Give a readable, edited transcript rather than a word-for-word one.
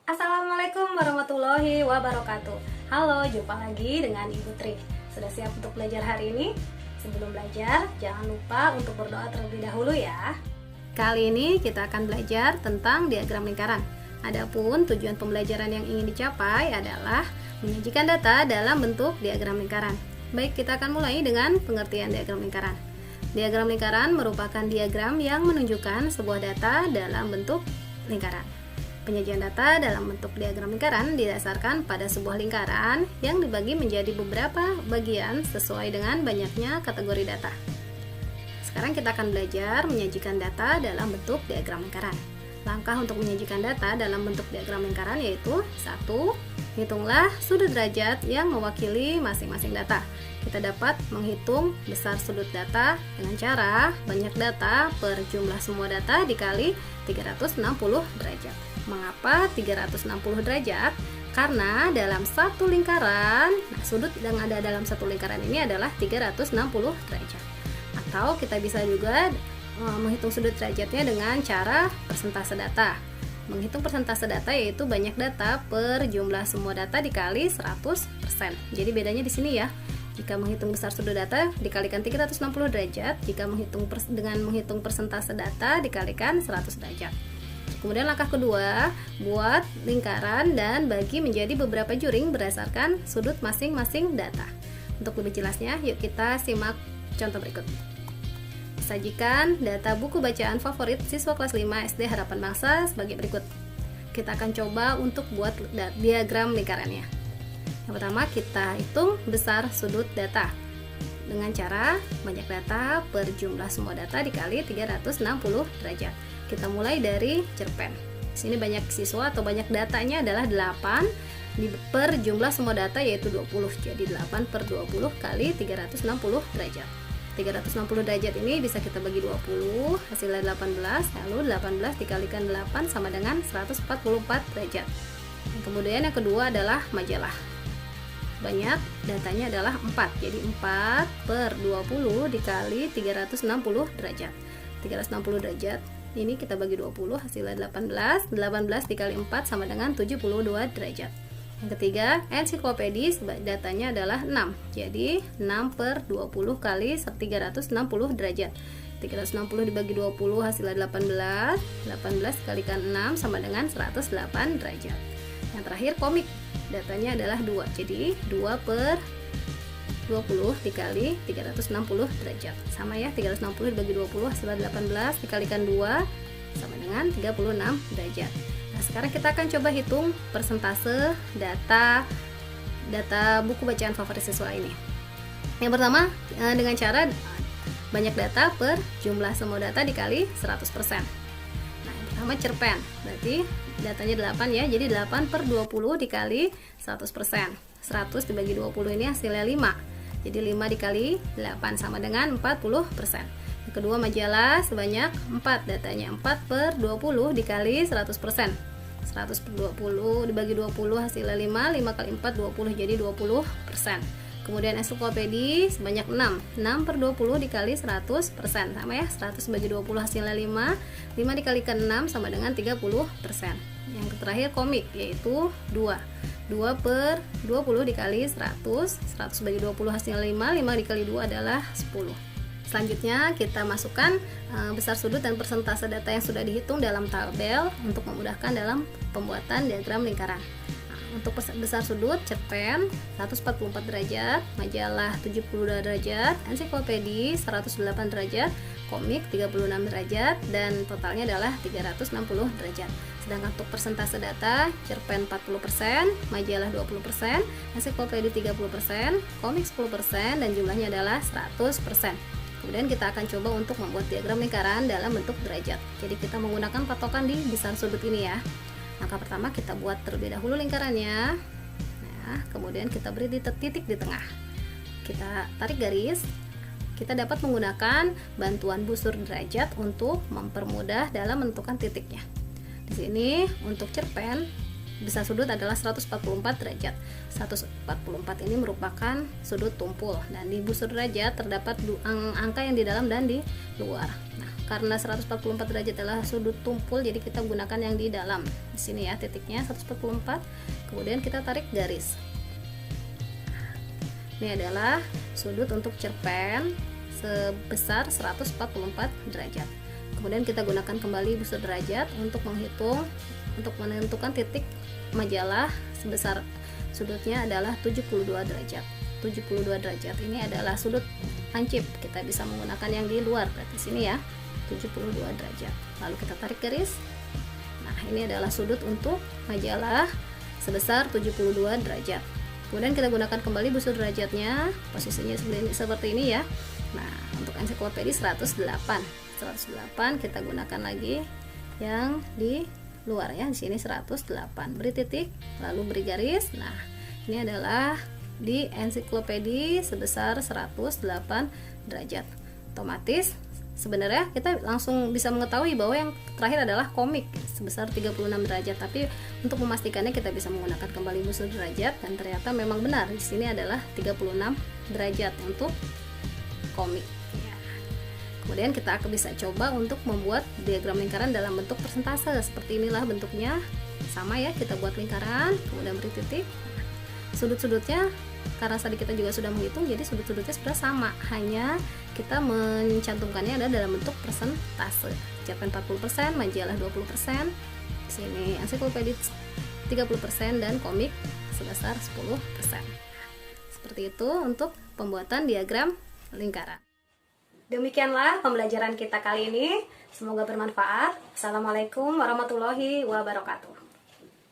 Assalamualaikum warahmatullahi wabarakatuh. Halo, jumpa lagi dengan Ibu Tri. Sudah siap untuk belajar hari ini? Sebelum belajar, jangan lupa untuk berdoa terlebih dahulu ya. Kali ini kita akan belajar tentang diagram lingkaran. Adapun tujuan pembelajaran yang ingin dicapai adalah menyajikan data dalam bentuk diagram lingkaran. Baik, kita akan mulai dengan pengertian diagram lingkaran. Diagram lingkaran merupakan diagram yang menunjukkan sebuah data dalam bentuk lingkaran. Penyajian data dalam bentuk diagram lingkaran didasarkan pada sebuah lingkaran yang dibagi menjadi beberapa bagian sesuai dengan banyaknya kategori data. Sekarang kita akan belajar menyajikan data dalam bentuk diagram lingkaran. Langkah untuk menyajikan data dalam bentuk diagram lingkaran yaitu 1. Hitunglah sudut derajat yang mewakili masing-masing data. Kita dapat menghitung besar sudut data dengan cara banyak data per jumlah semua data dikali 360 derajat. Mengapa 360 derajat? Karena dalam satu lingkaran, sudut yang ada dalam satu lingkaran ini adalah 360 derajat. Atau kita bisa juga menghitung sudut derajatnya dengan cara persentase data. Menghitung persentase data yaitu banyak data per jumlah semua data dikali 100%. Jadi bedanya di sini ya. Jika menghitung besar sudut data dikalikan 360 derajat, jika dengan menghitung persentase data dikalikan 100 derajat. Kemudian langkah kedua, buat lingkaran dan bagi menjadi beberapa juring berdasarkan sudut masing-masing data. Untuk lebih jelasnya, yuk kita simak contoh berikut. Sajikan data buku bacaan favorit siswa kelas 5 SD Harapan Bangsa sebagai berikut. Kita akan coba untuk buat diagram lingkarannya. Yang pertama, kita hitung besar sudut data dengan cara banyak data per jumlah semua data dikali 360 derajat. Kita mulai dari cerpen. Di sini banyak siswa atau banyak datanya adalah 8 per jumlah semua data yaitu 20. Jadi 8 per 20 kali 360 derajat. 360 derajat ini bisa kita bagi 20, hasilnya 18, lalu 18 dikalikan 8 sama dengan 144 derajat. Kemudian yang kedua adalah majalah. Banyak datanya adalah 4, jadi 4 per 20 dikali 360 derajat. 360 derajat ini kita bagi 20, hasilnya 18 dikali 4 sama dengan 72 derajat. Yang ketiga, ensiklopedis, datanya adalah 6, jadi 6 per 20 kali 360 derajat. 360 dibagi 20 hasilnya 18 dikalikan 6 sama dengan 108 derajat. Yang terakhir, komik, datanya adalah 2, jadi 2 per 20 dikali 360 derajat. Sama ya, 360 dibagi 20 hasilnya 18 dikalikan 2 sama dengan 36 derajat. Nah, sekarang kita akan coba hitung persentase data buku bacaan favorit siswa ini. Yang pertama, dengan cara banyak data per jumlah semua data dikali 100%. Nah, yang pertama cerpen, berarti datanya 8 ya, jadi 8 per 20 dikali 100%. 100 dibagi 20 ini hasilnya 5. Jadi 5 dikali 8 sama dengan 40%. Yang kedua, majalah sebanyak 4, datanya 4 per 20 dikali 100%. 100 per 20 dibagi 20 hasilnya 5 kali 4 20, jadi 20%. Kemudian ensiklopedi sebanyak 6 per 20 dikali 100%. Sama ya, 100 bagi 20 hasilnya 5 dikalikan 6 sama dengan 30%. Yang terakhir, komik, yaitu 2 per 20 dikali 100 bagi 20 hasilnya 5 dikali 2 adalah 10. Selanjutnya kita masukkan besar sudut dan persentase data yang sudah dihitung dalam tabel untuk memudahkan dalam pembuatan diagram lingkaran. Untuk besar sudut, cerpen 144 derajat, majalah 72 derajat, ensiklopedi 108 derajat, komik 36 derajat, dan totalnya adalah 360 derajat. Sedangkan untuk persentase data, cerpen 40%, majalah 20%, ensiklopedi 30%, komik 10%, dan jumlahnya adalah 100%. Kemudian kita akan coba untuk membuat diagram lingkaran dalam bentuk derajat. Jadi kita menggunakan patokan di besar sudut ini ya. Langkah pertama, kita buat terlebih dahulu lingkarannya. Nah, kemudian kita beri titik di tengah. Kita tarik garis. Kita dapat menggunakan bantuan busur derajat untuk mempermudah dalam menentukan titiknya. Di sini untuk cerpen besar sudut adalah 144 derajat. 144 ini merupakan sudut tumpul, dan di busur derajat terdapat angka yang di dalam dan di luar. Nah, karena 144 derajat adalah sudut tumpul, jadi kita gunakan yang di dalam. Di sini ya titiknya 144. Kemudian kita tarik garis. Ini adalah sudut untuk cerpen sebesar 144 derajat. Kemudian kita gunakan kembali busur derajat untuk menentukan titik majalah sebesar sudutnya adalah 72 derajat. 72 derajat ini adalah sudut lancip. Kita bisa menggunakan yang di luar, berarti sini ya 72 derajat. Lalu kita tarik garis. Nah, ini adalah sudut untuk majalah sebesar 72 derajat. Kemudian kita gunakan kembali busur derajatnya, posisinya seperti ini ya. Nah, untuk ensiklopedi 108 kita gunakan lagi yang di luar ya. Di sini 108. Beri titik, lalu beri garis. Nah, ini adalah di ensiklopedi sebesar 108 derajat. Otomatis sebenarnya kita langsung bisa mengetahui bahwa yang terakhir adalah komik sebesar 36 derajat, tapi untuk memastikannya kita bisa menggunakan kembali busur derajat, dan ternyata memang benar di sini adalah 36 derajat untuk komik. Kemudian kita akan bisa coba untuk membuat diagram lingkaran dalam bentuk persentase. Seperti inilah bentuknya, sama ya, kita buat lingkaran, kemudian beri titik. Sudut-sudutnya karena tadi kita juga sudah menghitung, jadi sudut-sudutnya sebenarnya sama, hanya kita mencantumkannya ada dalam bentuk persentase. Cerpen 40%, majalah 20%, sini ensiklopedi 30%, dan komik sebesar 10%. Seperti itu untuk pembuatan diagram lingkaran. Demikianlah pembelajaran kita kali ini. Semoga bermanfaat. Assalamualaikum warahmatullahi wabarakatuh.